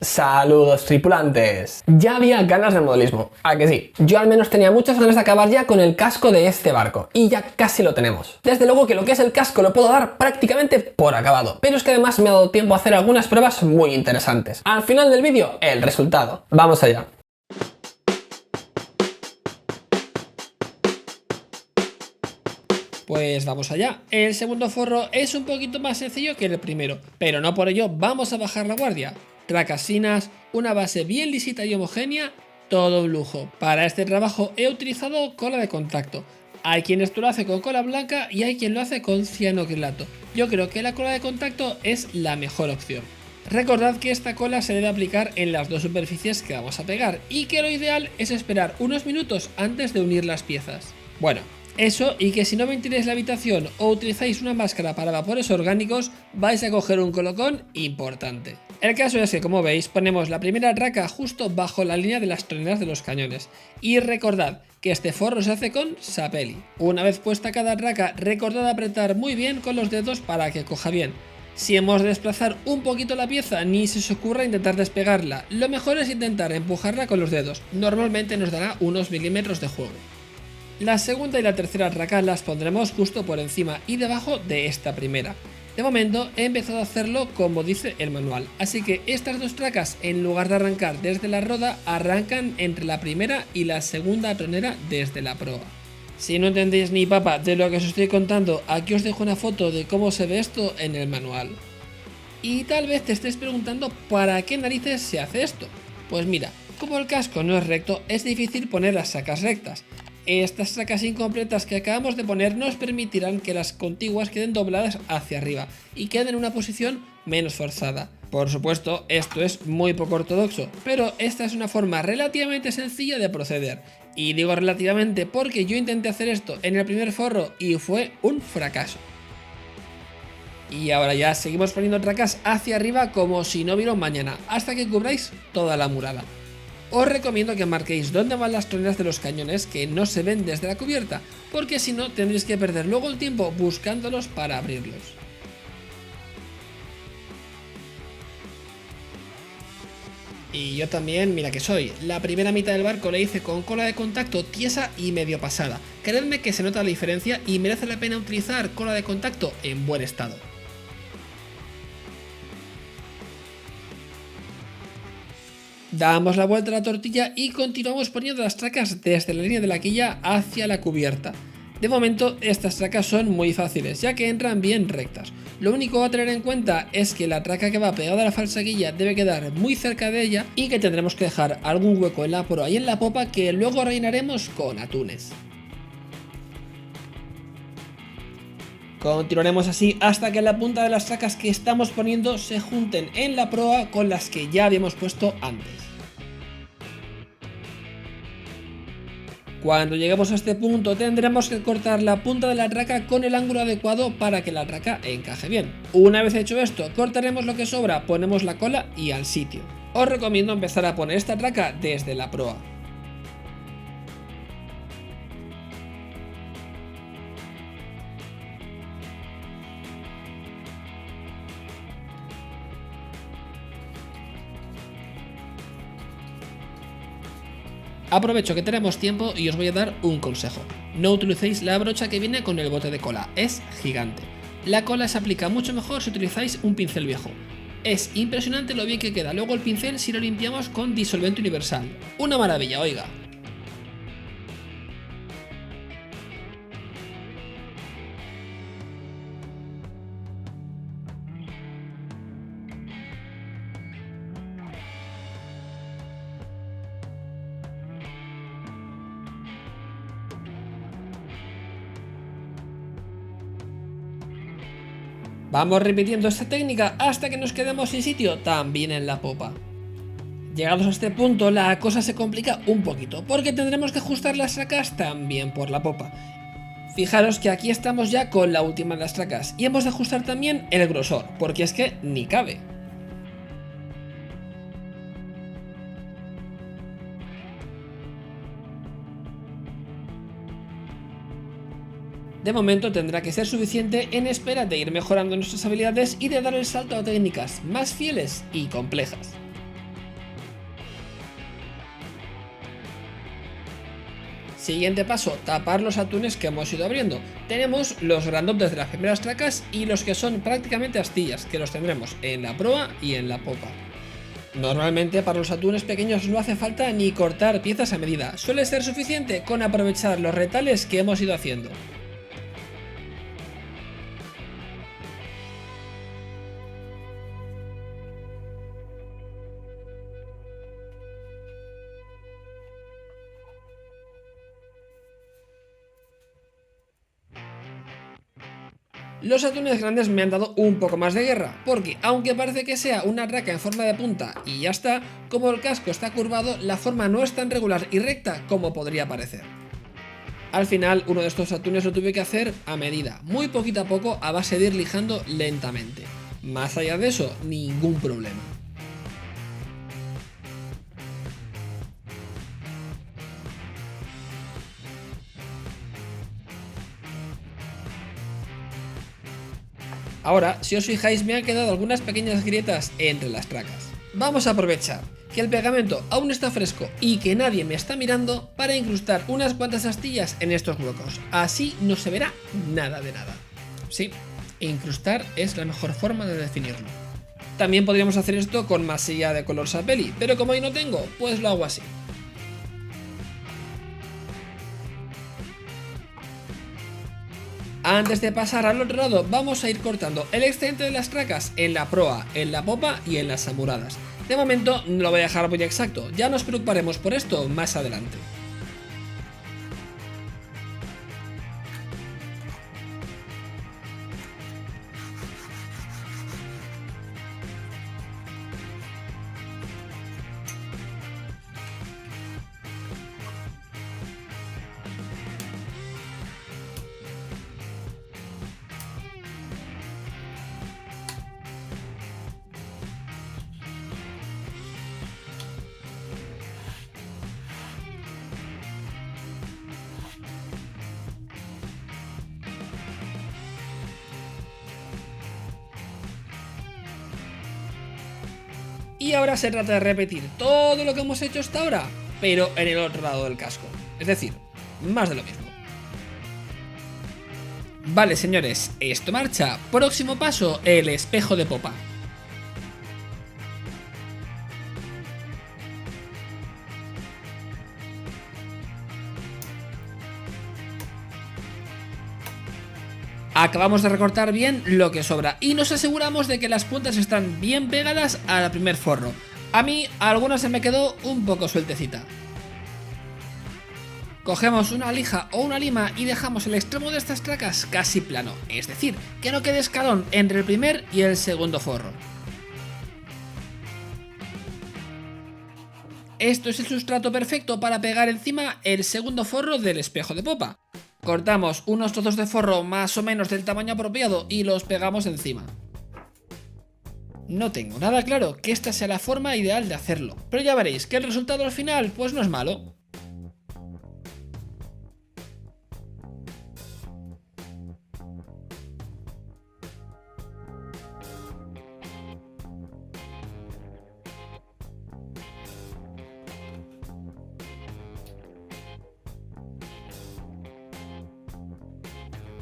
Saludos tripulantes. Ya había ganas de modelismo, ¿a que sí? Yo al menos tenía muchas ganas de acabar ya con el casco de este barco y ya casi lo tenemos. Desde luego que lo que es el casco lo puedo dar prácticamente por acabado, pero es que además me ha dado tiempo a hacer algunas pruebas muy interesantes. Al final del vídeo, el resultado. Vamos allá. Pues vamos allá. El segundo forro es un poquito más sencillo que el primero, pero no por ello vamos a bajar la guardia. Tracasinas, una base bien lisita y homogénea, todo un lujo. Para este trabajo he utilizado cola de contacto. Hay quien esto lo hace con cola blanca y hay quien lo hace con cianocrilato. Yo creo que la cola de contacto es la mejor opción. Recordad que esta cola se debe aplicar en las dos superficies que vamos a pegar y que lo ideal es esperar unos minutos antes de unir las piezas. Bueno, eso, y que si no ventiláis la habitación o utilizáis una máscara para vapores orgánicos, vais a coger un colocón importante. El caso es que, como veis, ponemos la primera raca justo bajo la línea de las troneras de los cañones. Y recordad que este forro se hace con sapeli. Una vez puesta cada raca, recordad apretar muy bien con los dedos para que coja bien. Si hemos de desplazar un poquito la pieza, ni se os ocurra intentar despegarla. Lo mejor es intentar empujarla con los dedos. Normalmente nos dará unos milímetros de juego. La segunda y la tercera raca las pondremos justo por encima y debajo de esta primera. De momento he empezado a hacerlo como dice el manual, así que estas dos tracas, en lugar de arrancar desde la roda, arrancan entre la primera y la segunda tronera desde la proa. Si no entendéis ni papa de lo que os estoy contando, aquí os dejo una foto de cómo se ve esto en el manual. Y tal vez te estés preguntando ¿para qué narices se hace esto? Pues mira, como el casco no es recto, es difícil poner las sacas rectas. Estas sacas incompletas que acabamos de poner nos permitirán que las contiguas queden dobladas hacia arriba y queden en una posición menos forzada. Por supuesto, esto es muy poco ortodoxo, pero esta es una forma relativamente sencilla de proceder. Y digo relativamente porque yo intenté hacer esto en el primer forro y fue un fracaso. Y ahora ya seguimos poniendo tracas hacia arriba como si no hubiera un mañana, hasta que cubráis toda la murada. Os recomiendo que marquéis dónde van las troneras de los cañones que no se ven desde la cubierta, porque si no tendréis que perder luego el tiempo buscándolos para abrirlos. Y yo también, mira que soy, la primera mitad del barco la hice con cola de contacto tiesa y medio pasada. Creedme que se nota la diferencia y merece la pena utilizar cola de contacto en buen estado. Damos la vuelta a la tortilla y continuamos poniendo las tracas desde la línea de la quilla hacia la cubierta. De momento estas tracas son muy fáciles ya que entran bien rectas. Lo único a tener en cuenta es que la traca que va pegada a la falsa quilla debe quedar muy cerca de ella y que tendremos que dejar algún hueco en la proa y en la popa que luego rellenaremos con atunes. Continuaremos así hasta que la punta de las tracas que estamos poniendo se junten en la proa con las que ya habíamos puesto antes. Cuando lleguemos a este punto tendremos que cortar la punta de la traca con el ángulo adecuado para que la traca encaje bien. Una vez hecho esto, cortaremos lo que sobra, ponemos la cola y al sitio. Os recomiendo empezar a poner esta traca desde la proa. Aprovecho que tenemos tiempo y os voy a dar un consejo. No utilicéis la brocha que viene con el bote de cola, es gigante. La cola se aplica mucho mejor si utilizáis un pincel viejo. Es impresionante lo bien que queda luego el pincel si lo limpiamos con disolvente universal. Una maravilla, oiga. Vamos repitiendo esta técnica hasta que nos quedemos sin sitio también en la popa. Llegados a este punto la cosa se complica un poquito porque tendremos que ajustar las tracas también por la popa. Fijaros que aquí estamos ya con la última de las tracas y hemos de ajustar también el grosor porque es que ni cabe. De momento tendrá que ser suficiente en espera de ir mejorando nuestras habilidades y de dar el salto a técnicas más fieles y complejas. Siguiente paso, tapar los atunes que hemos ido abriendo. Tenemos los grandotes de las primeras tracas y los que son prácticamente astillas, que los tendremos en la proa y en la popa. Normalmente para los atunes pequeños no hace falta ni cortar piezas a medida, suele ser suficiente con aprovechar los retales que hemos ido haciendo. Los atunes grandes me han dado un poco más de guerra, porque aunque parece que sea una traca en forma de punta y ya está, como el casco está curvado, la forma no es tan regular y recta como podría parecer. Al final, uno de estos atunes lo tuve que hacer a medida, muy poquito a poco, a base de ir lijando lentamente. Más allá de eso, ningún problema. Ahora, si os fijáis, me han quedado algunas pequeñas grietas entre las tracas. Vamos a aprovechar que el pegamento aún está fresco y que nadie me está mirando para incrustar unas cuantas astillas en estos huecos. Así no se verá nada de nada. Sí, incrustar es la mejor forma de definirlo. También podríamos hacer esto con masilla de color sapeli, pero como hoy no tengo, pues lo hago así. Antes de pasar al otro lado, vamos a ir cortando el excedente de las tracas en la proa, en la popa y en las amuradas. De momento no lo voy a dejar muy exacto, ya nos preocuparemos por esto más adelante. Y ahora se trata de repetir todo lo que hemos hecho hasta ahora, pero en el otro lado del casco. Es decir, más de lo mismo. Vale, señores, esto marcha. Próximo paso, el espejo de popa. Acabamos de recortar bien lo que sobra y nos aseguramos de que las puntas están bien pegadas al primer forro. A mí alguna se me quedó un poco sueltecita. Cogemos una lija o una lima y dejamos el extremo de estas tracas casi plano, es decir, que no quede escalón entre el primer y el segundo forro. Esto es el sustrato perfecto para pegar encima el segundo forro del espejo de popa. Cortamos unos trozos de forro más o menos del tamaño apropiado y los pegamos encima. No tengo nada claro que esta sea la forma ideal de hacerlo, pero ya veréis que el resultado al final pues no es malo.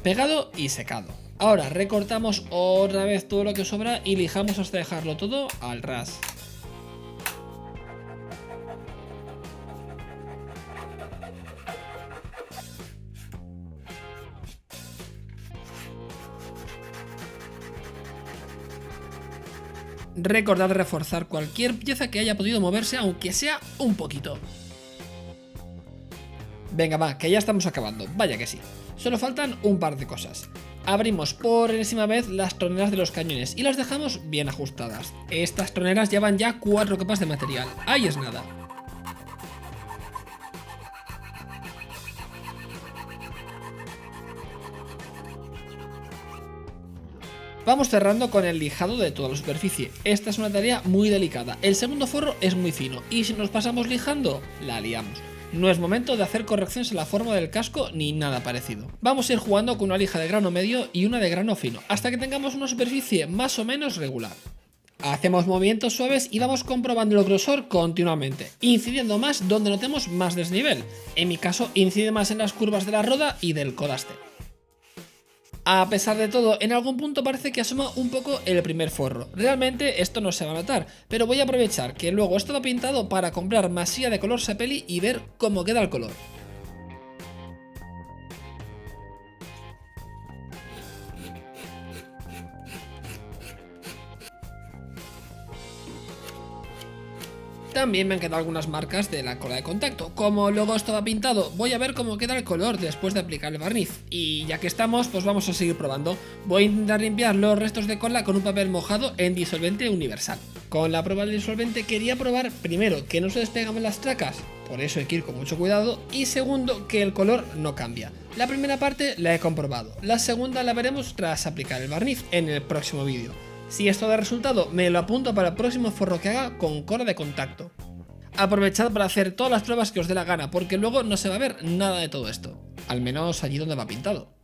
Pegado y secado. Ahora recortamos otra vez todo lo que sobra y lijamos hasta dejarlo todo al ras. Recordad reforzar cualquier pieza que haya podido moverse, aunque sea un poquito. Venga, va, que ya estamos acabando, vaya que sí. Solo faltan un par de cosas. Abrimos por enésima vez las troneras de los cañones y las dejamos bien ajustadas. Estas troneras llevan ya 4 capas de material, ahí es nada. Vamos cerrando con el lijado de toda la superficie. Esta es una tarea muy delicada, el segundo forro es muy fino y si nos pasamos lijando, la liamos. No es momento de hacer correcciones en la forma del casco ni nada parecido. Vamos a ir jugando con una lija de grano medio y una de grano fino, hasta que tengamos una superficie más o menos regular. Hacemos movimientos suaves y vamos comprobando el grosor continuamente, incidiendo más donde notemos más desnivel. En mi caso, incide más en las curvas de la roda y del codaste. A pesar de todo, en algún punto parece que asoma un poco el primer forro. Realmente esto no se va a notar, pero voy a aprovechar que luego esto va pintado para comprar masilla de color sepeli y ver cómo queda el color. También me han quedado algunas marcas de la cola de contacto. Como luego esto va pintado, voy a ver cómo queda el color después de aplicar el barniz. Y ya que estamos, pues vamos a seguir probando. Voy a intentar limpiar los restos de cola con un papel mojado en disolvente universal. Con la prueba del disolvente quería probar, primero, que no se despegaban las tracas, por eso hay que ir con mucho cuidado, y segundo, que el color no cambia. La primera parte la he comprobado, la segunda la veremos tras aplicar el barniz en el próximo vídeo. Si esto da resultado, me lo apunto para el próximo forro que haga con cola de contacto. Aprovechad para hacer todas las pruebas que os dé la gana, porque luego no se va a ver nada de todo esto. Al menos allí donde va pintado.